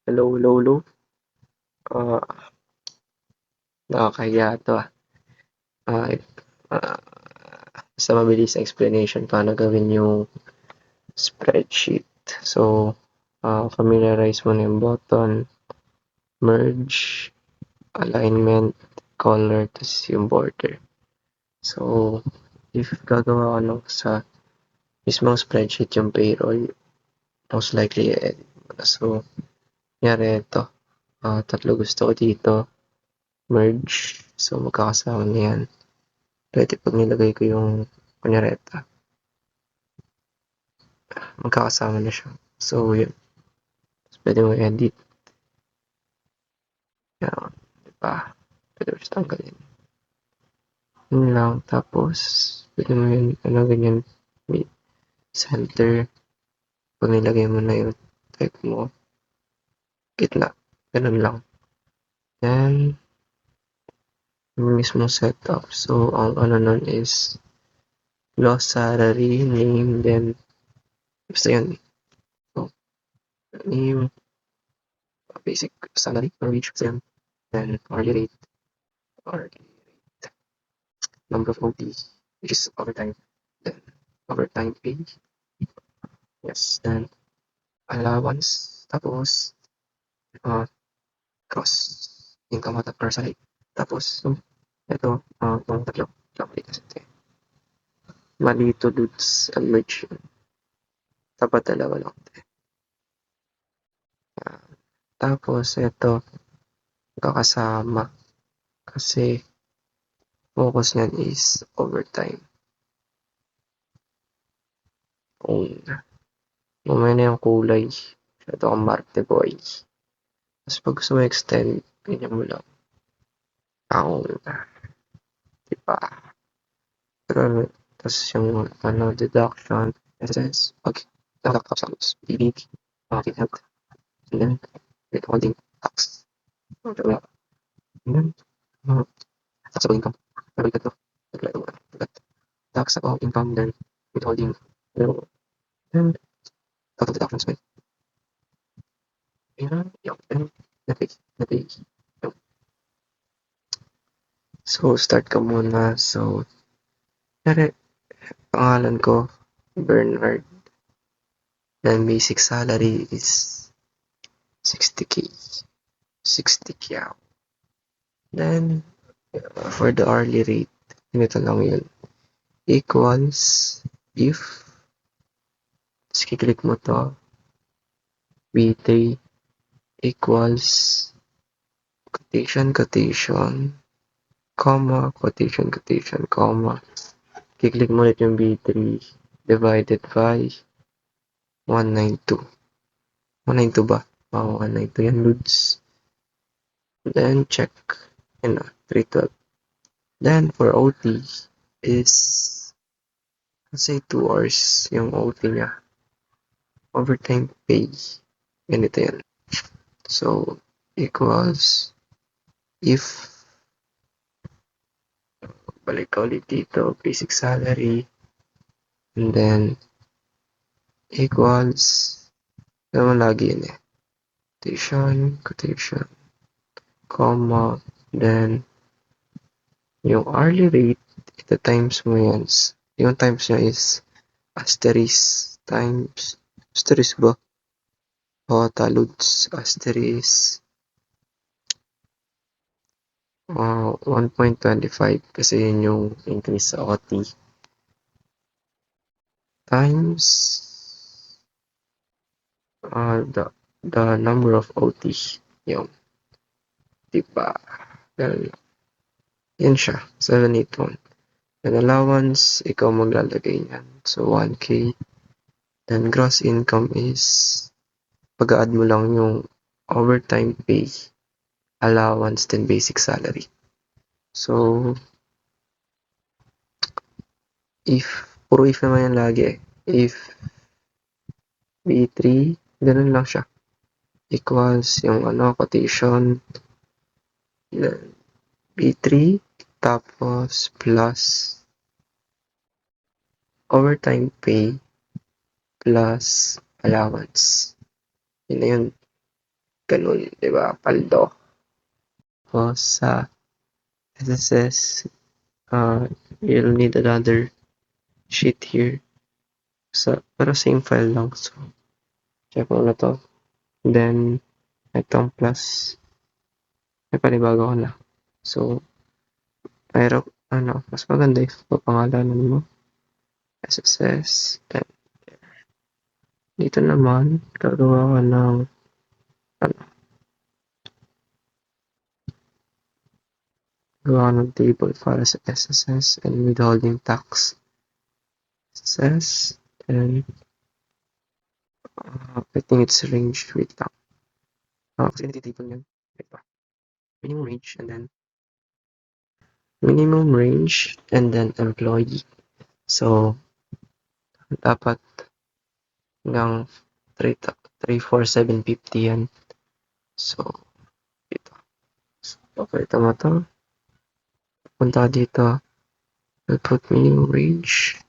Hello, hello, hello. Ah, nakakahiya 'to, ah. Ah, ah, Basta mabilis na explanation paano gawin yung spreadsheet. So, familiarize muna yung button, merge, alignment, color, tas yung border. So, if gagawa ka sa mismong spreadsheet yung payroll, most likely i-edit mo na. So, kunyari ito, tatlo gusto ko dito, merge. So, magkakasama na yan. Pwede pag nilagay ko yung kunyari ito, magkakasama na siya. So, yun. Pwede mo edit. Yan. Diba? Pwede mo siya tanggalin. Yun lang. Tapos, pwede mo yun, ganyan, center. Pag nilagay mo na yung type mo, gitna. Ganun lang. Then, yung mismo setup. So, ang ano nun is gross salary, name, then, basta yun. So, name, basic salary or wage, basta yun. Then, hourly rate, or number of OT, which is overtime. Then, overtime pay. Yes, then, allowance. Tapos, uh, gross income at per salary. Tapos, ito, itong tatlo. Kasi mali to dudes and merge. Dapat dalawa lang. Uh, Tapos, ito, kakasama. Kasi, focus niyan is overtime. Kung mamaya na yung kulay, ito ang Marte boy. Tapos pag gusto mo extend, ganyan mo lang. Ako, diba? Pero, tapos yung deduction, SS, pag nakakapsalos, bibig, market health, and then, withholding tax. Diba? And then, taxable income. Pero ito, taxable income, then withholding, then, total deductions, right? Ayan, yun, net pay. So, start ka muna. So, kaya pangalan ko, Bernard. Then, basic salary is 60K. 60K. Then, for the hourly rate, ganito lang yun. Equals, if, tapos kiklik mo to, B3 equals, quotation, comma, quotation, comma. Kiklik mo ulit yung B3 divided by 192. 192 ba? 192 yan, Lods. Then, check. 312. Then, for OT is, let's say 2 hours yung OT niya. Overtime pay. Ganito yan. So, equals, if, balik ka ulit dito, basic salary, and then, equals, naman lagi yun quotation, comma, then, yung hourly rate, ito times mo yan. Yung times niya is asterisk times, asterisk ba? Taluds, asterisk 1.25 kasi yun yung increase sa OT times the number of OT yung diba yan siya 781 and allowance ikaw maglalagay yan so 1K then gross income is pag-add mo lang yung overtime pay allowance then basic salary so puro if naman yan lagi if B3 ganun lang siya equals yung quotation B3 tapos plus overtime pay plus allowance. Yun na yun. ganun, di ba? Paldo. O sa SSS, you'll need another sheet here. Pero same file lang. So, check mo na to. Then, itong plus, may panibago ko na. So, pero, mas maganda if papangalanan mo. SSS. Then, dito naman, gagawa ka ng, gawa ka ng table para sa SSS and withholding tax. SSS, and I think it's range, wait lang. Kasi nagtitable yan. Wait pa. Minimum range, and then employee. So, dapat hanggang 34750 yan. So, dito. So, pakita mo to. Punta dito. We'll put minimum range,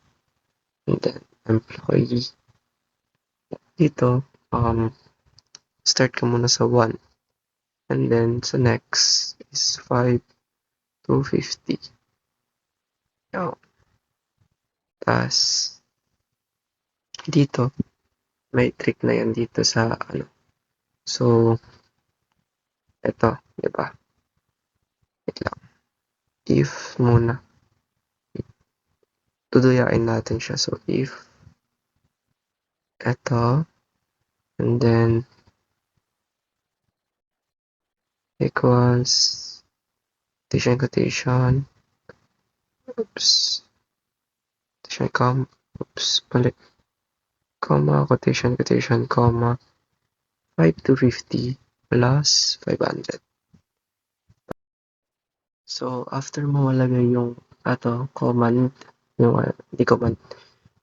and then employee. Dito, start ka muna sa 1. And then, sa next is 5,250. Yan. Tas, dito, may trick na yan dito sa, So, eto, di ba? Wait lang. If muna. Tuduyain natin siya. So, if eto, and then equals quotation, oops, balik, comma, quotation, comma, 5,250 plus 500. So, after mo malagay yung command, di command,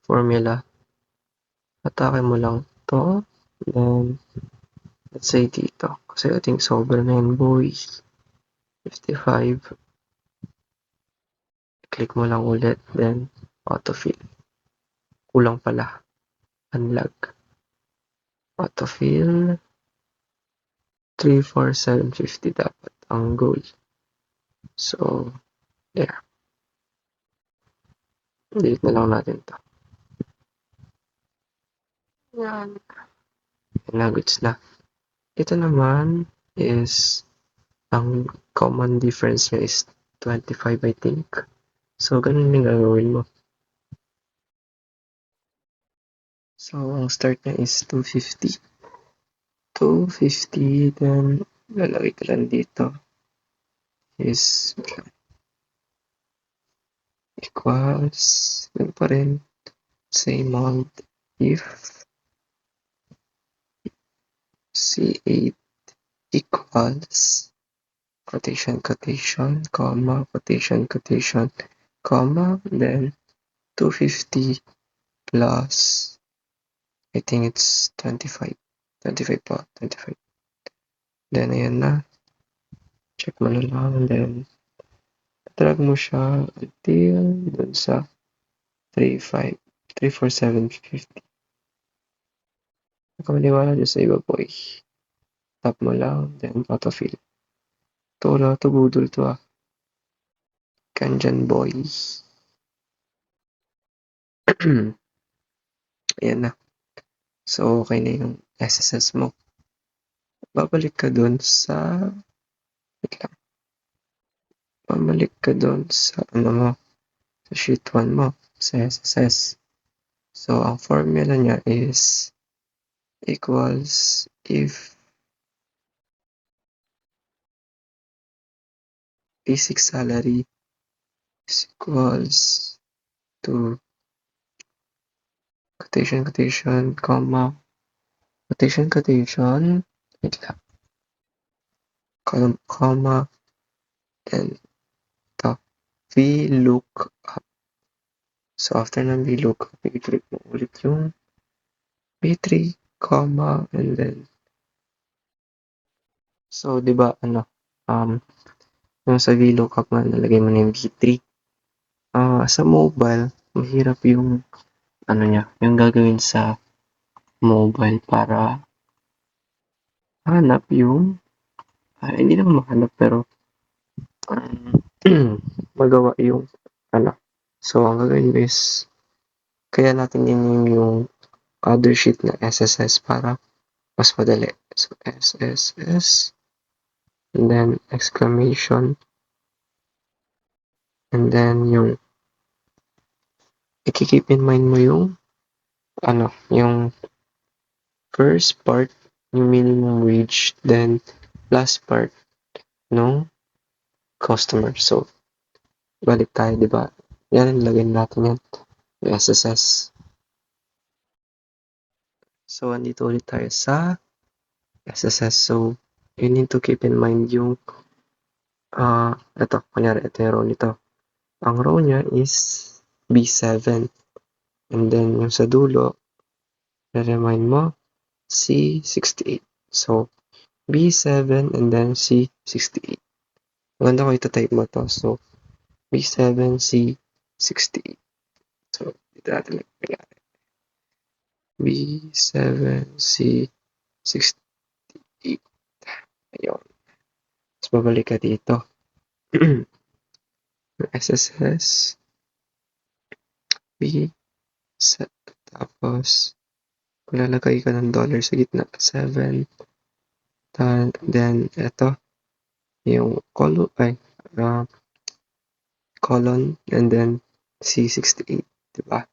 formula, atake mo lang to, then, let's say dito, kasi I think sobra na yun, boy, 55, click mo lang ulit, then, autofill. Kulang pala, unlog. Autofill, 34750 dapat ang goal. So, there. Delete na lang natin to. Yan. Goods na. Ito naman is, ang common difference niya is 25, I think. So, ganun yung gagawin mo. So, ang start niya is 250. 250, then, lalagay ko lang dito is equals, yun pa rin, same amount, if C8 equals quotation, comma, quotation, comma, then 250 plus, I think it's 25 pa, 25. Then, ayan na. Check mo na lang, then, drag mo siya until dun sa 34750. Nakamaniwala dyan sa iba, boy. Tap mo lang, then autofill. Ito, wala to, budol to Kanjan, boy. Ayan na. So, okay na yung SSS mo. Babalik ka dun sa, wait lang. Babalik ka dun sa, sa sheet 1 mo, sa SSS. So, ang formula niya is equals if basic salary is equals to quotation, comma, quotation, wait lang, comma, then VLOOKUP. So, after ng VLOOKUP, i-click mo ulit yung V3, comma, and then, so, di ba, yung sa VLOOKUP nga, nalagay mo na yung V3. Sa mobile, mahirap yung, yung gagawin sa mobile para, hanap yung hindi naman mahanap pero magawa yung ano. So, ang gagawin mo is kaya natin yung other sheet na SSS para mas madali. So, SSS and then exclamation and then yung i-keep in mind mo yung yung first part, yung minimum wage, then last part nung customer. So, balik tayo, di ba? Yan, lagyan natin yan. Yung SSS. So, andito ulit tayo sa SSS. So, you need to keep in mind yung ito, kunyari, ito yung row nito. Ang row niya is B7. And then, yung sa dulo, remind mo, C68. So, B7 and then C68. Maganda ko ito-type mo to. So, B7, C68. So, dito natin lagyan. B7, C68. Ayun. Tapos, babalik ka dito. SSS, B, tapos, lalagay ka ng dollar sa gitna. 7, then, ito, yung colon, and then C68, diba?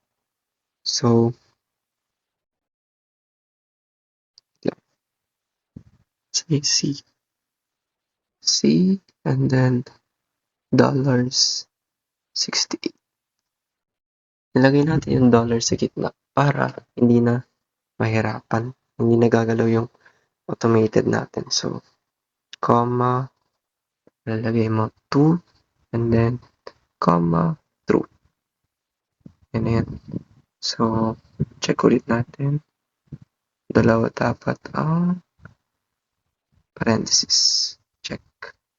So, say C, and then dollars 68. Ilagay natin yung dollar sa gitna para hindi na mahirapan, hindi nagagalaw yung automated natin. So, comma, lalagay mo 2, and then, comma, true. Yan. So, check ulit natin. Dalawa dapat ang parenthesis. Check.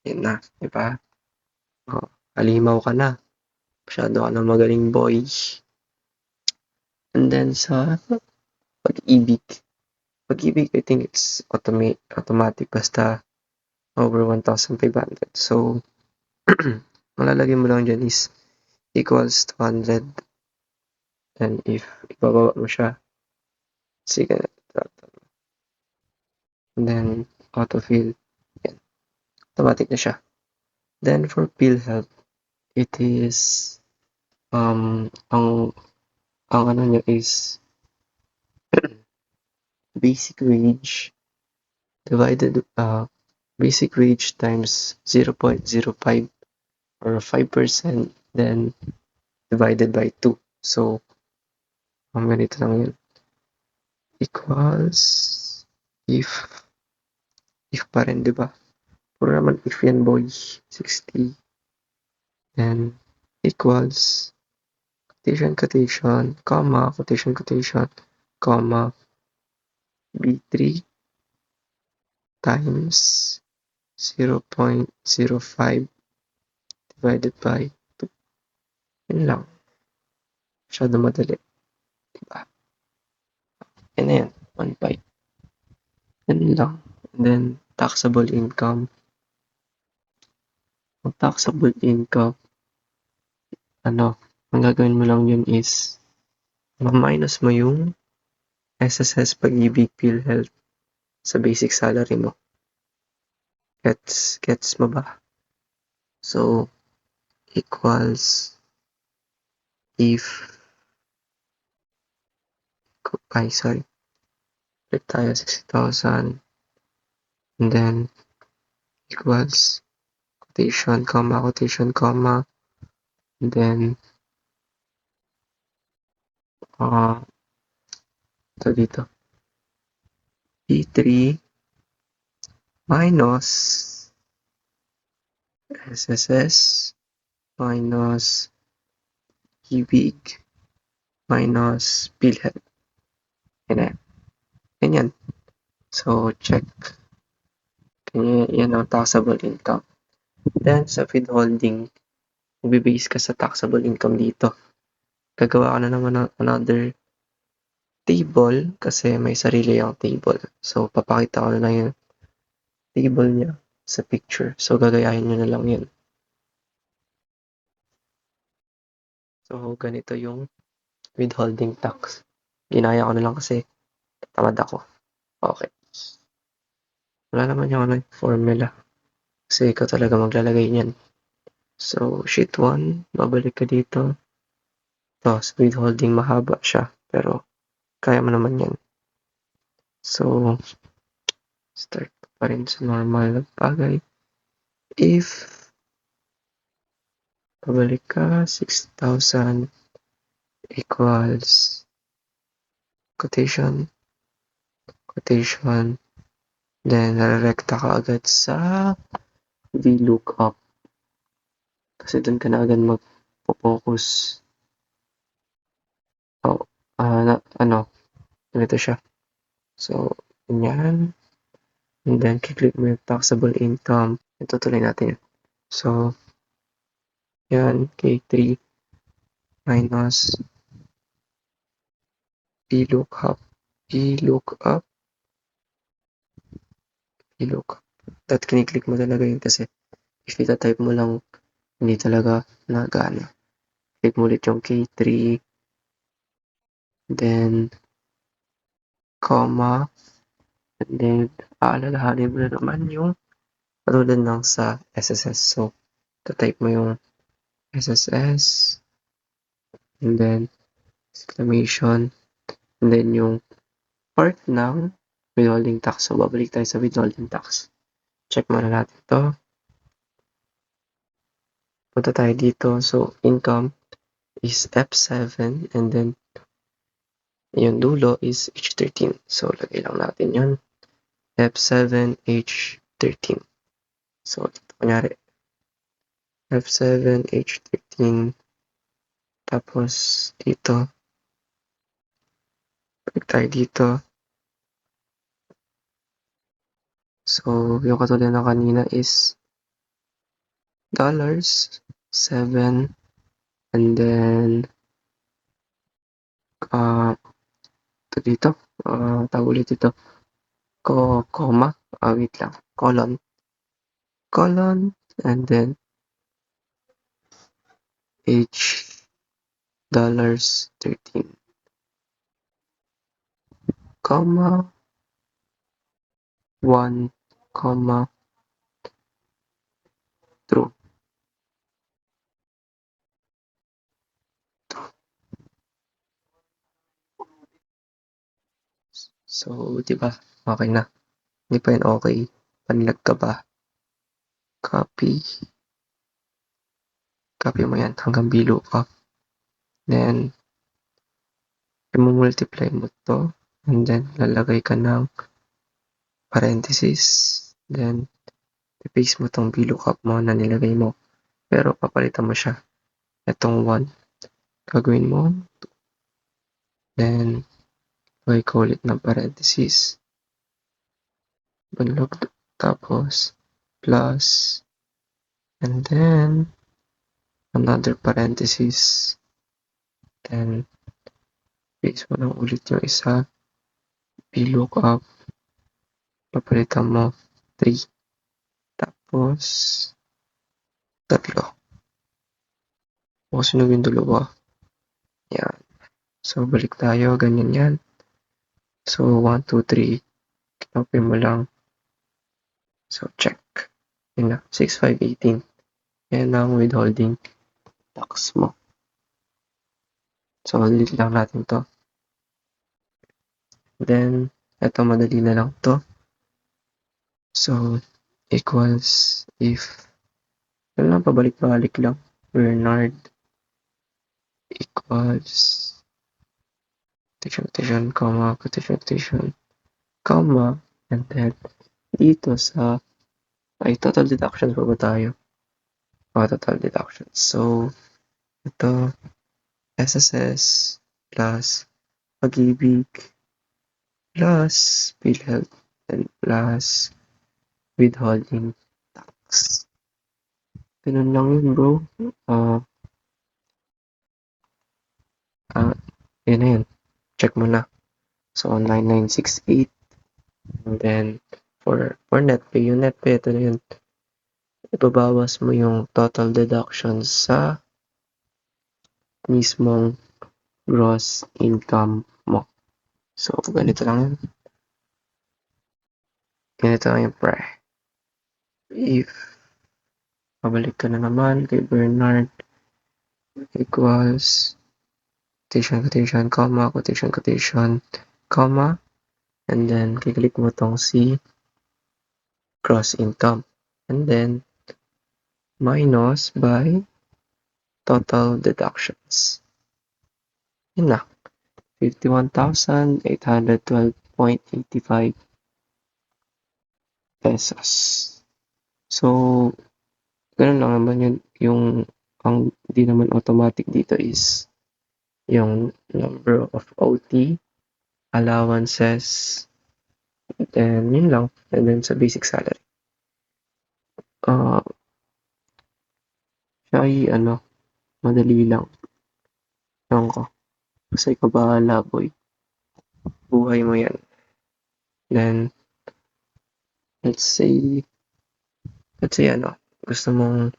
Yan na, di ba? Halimaw ka na. Masyado ka na magaling boy. And then sa pag-ibig, I think it's automatic basta over 1,500. So, malalagay mo lang dyan is equals 200. And if ibababa mo siya, sige, and then autofill, yan, automatic na siya. Then for PhilHealth, it is ang ano niya is basic wage divided basic wage times 0.05 or 5%, then divided by 2. So, ganito lang yun. Equals if pa rin, di ba? Puro naman if yan, boy. 60. Then, equals quotation, comma, quotation, comma, B3 times 0.05 divided by 2. Yun lang. Masyado madali. Diba? Yan na yan. 1.5. Yan lang. And then, taxable income. Ang taxable income, ang gagawin mo lang yun is, ma-minus mo yung SSS Pag-ibig PhilHealth sa basic salary mo. Gets mo ba? So, equals if Ulit tayo 60,000 and then equals quotation, comma, and then ito dito. P3 minus SSS minus ibig minus PhilHealth. Ganyan. So, check. Yan ang taxable income. Then, sa withholding, magbe-base ka sa taxable income dito. Gagawa ka na naman ng another table kasi may sarili yung table. So, papakita ko na lang yung table niya sa picture. So, gagayahin nyo na lang yun. So, ganito yung withholding tax. Ginaya ko na lang kasi tamad ako. Okay. Wala naman yung formula. Kasi ikaw talaga maglalagay niyan. So, sheet 1, babalik ka dito. Tapos, withholding mahaba siya. Pero, kaya mo naman yan. So, start pa rin sa normal na bagay. If pabalik ka, 6,000 equals quotation, then nare-recta ka agad sa VLOOKUP. Kasi dun ka na agad mag-focus. Ganito siya. So, ganyan. And then, kiklik mo yung taxable income. Ito tuloy natin. So, yan, K3 minus VLOOKUP. That kiniklik mo talaga yun kasi if ita-type mo lang, hindi talaga nagana. Click mo ulit yung K3, then, comma, and then, aalalahanin mo na naman yung katulad ng sa SSS. So, ita-type mo yung SSS, and then, exclamation, and then yung part ng withholding tax. So, babalik tayo sa withholding tax. Check muna natin to. Punta tayo dito. So, income is F7 and then yung dulo is H13. So, lagay lang natin yun. F7, H13. So, kunyari, F7, H13. Tapos, dito. Balik tayo dito. So, yung katulad ng kanina is dollars, 7, and then, dito, tawag ulit ito, comma, wait lang, colon, and then, H dollars 13, comma, 1, comma, true. So, di ba? Okay na. Hindi pa yun okay. Panilag ka ba? Copy mo yan hanggang VLOOKUP. Then, i-multiply mo to. And then, lalagay ka ng parenthesis. Then, i-paste mo tong VLOOKUP mo na nilagay mo. Pero, papalitan mo siya. Itong 1. Gagawin mo. Then, lagay ko ulit ng parenthesis. Banlog. Tapos, plus. And then, another parenthesis. Then, paste mo lang ulit yung isa. VLOOKUP. Papalitan mo 3. Tapos, 3. O, sunog yung dalawa. Yan. So, balik tayo. Ganyan yan. So, 1, 2, 3. Kinopy mo lang. So, check. Yun na. 6, 5, 18. Yan ang withholding tax mo. So, ulit lang natin to. Then, eto madali na lang to. So, equals if, yun lang, pabalik-balik lang. Bernard equals quotation, comma, quotation, comma, and then, dito sa, total deductions pa ba tayo? Total deductions. So, ito, SSS plus Pag-ibig plus PhilHealth and plus withholding tax. Ganun lang yun, bro. Yun na yun. Check mo na. So, 9968 and then for NetPay. Yung NetPay, ito na yun. Ibabawas mo yung total deductions sa mismong gross income mo. So, ganito lang yun. Ganito lang yung pre. If pabalik ka na naman kay Bernard equals quotation, comma, quotation, comma, and then kiklik mo tong si gross income. And then, minus by total deductions. Yun na. 51,812.85 pesos. So, ganun lang naman yun. Yung, ang di naman automatic dito is yung number of OT, allowances, and yun lang. And then sa basic salary. Siya ay madali lang. Ewan ko. Basta ikaw bahala, boy. Buhay mo yan. Then, let's say gusto mong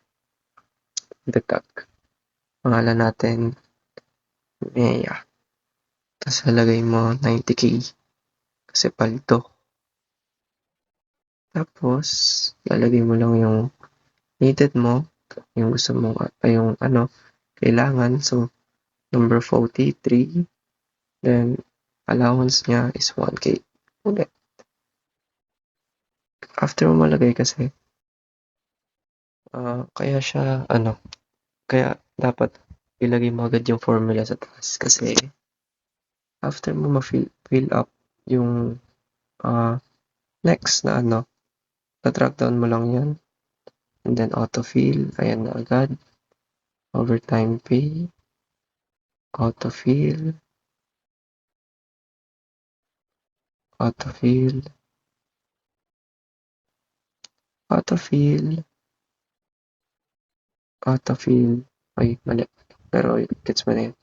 dagdag. Pangalan natin, Mea. Tapos halagay mo 90k kasi paldo. Tapos, lalagay mo lang yung needed mo, yung gusto mo, yung kailangan. So, number 43, then allowance niya is 1k. Ulit. After mo malagay kasi, kaya dapat ilagay mo agad yung formula sa taas kasi after mo ma-fill up yung next na ta-track down mo lang yan and then autofill, ayan na agad, overtime pay, autofill, ay mali, pero gets mo na yun,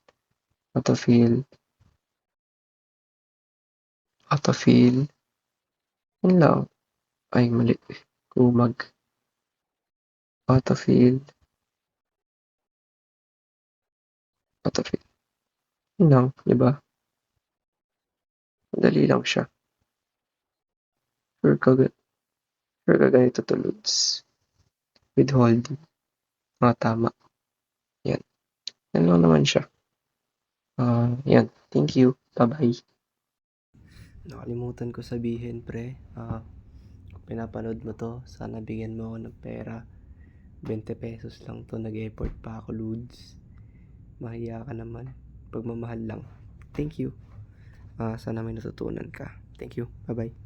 autofill, yun lang, ay mali, kumag, autofill, yun lang, diba? Madali lang siya. Sure ka ganito to loads. Withholding. Tama. Yan. Yan lang naman siya. Yan. Thank you. Bye-bye. Nakalimutan ko sabihin, pre. Kung pinapanood mo to, sana bigyan mo ako ng pera. 20 pesos lang to. Nag-effort pa ako, loads. Mahiya ka naman. Pagmamahal lang. Thank you. Sana may natutunan ka. Thank you. Bye-bye.